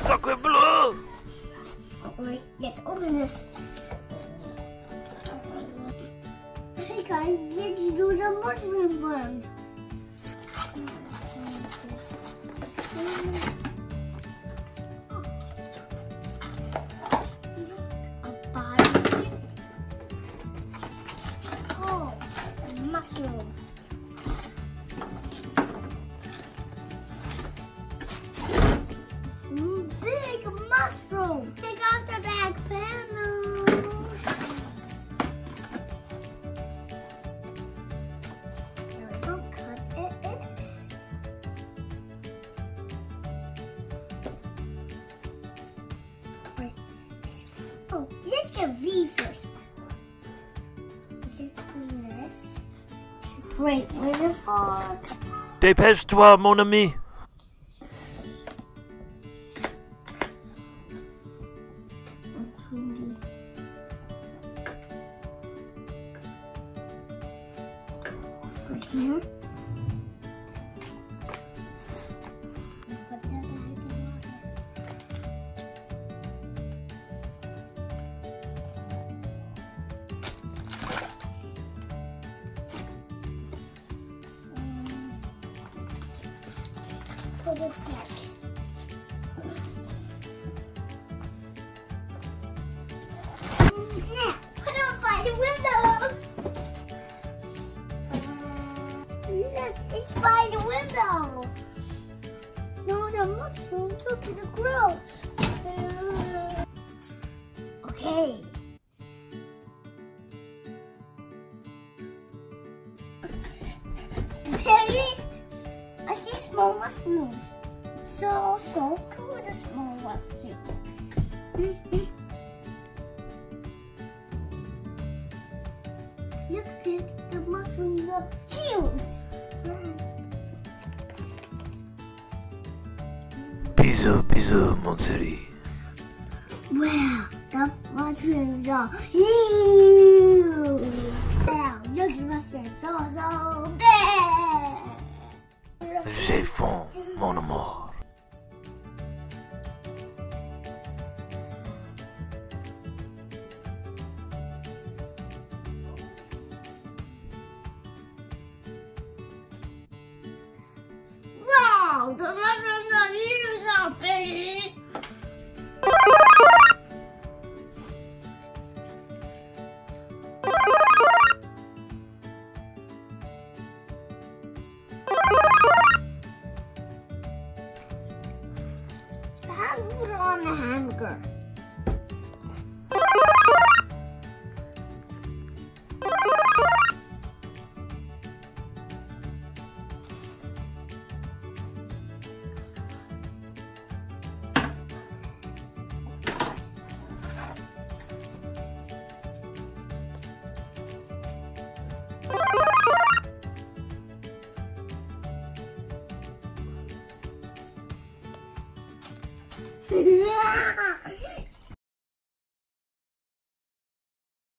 Sacre bleu! Alright, let's open this. Hey guys, let's do the mushroom one. A body. Oh, it's a mushroom. Big mushroom. Take out the back panel. There we go. Cut it. Wait. Oh, let's get V first. Let's clean this. Wait, where's the fork? Dépêche-toi, mon ami. Right here. Put that back in order. Put it back. Now, put it by the window. Look, it's by the window. No, the mushroom took to the ground. Okay. Perry, I see small mushrooms. So cool, the small mushrooms. Look, the mushrooms are huge. Bisous, mon chéri. Wow, the mushrooms are huge. Wow, look, the mushrooms are so big. J'ai faim, mon amour. Wow, the mushrooms are huge, are big. How do you put it on the hamburger? Yeah.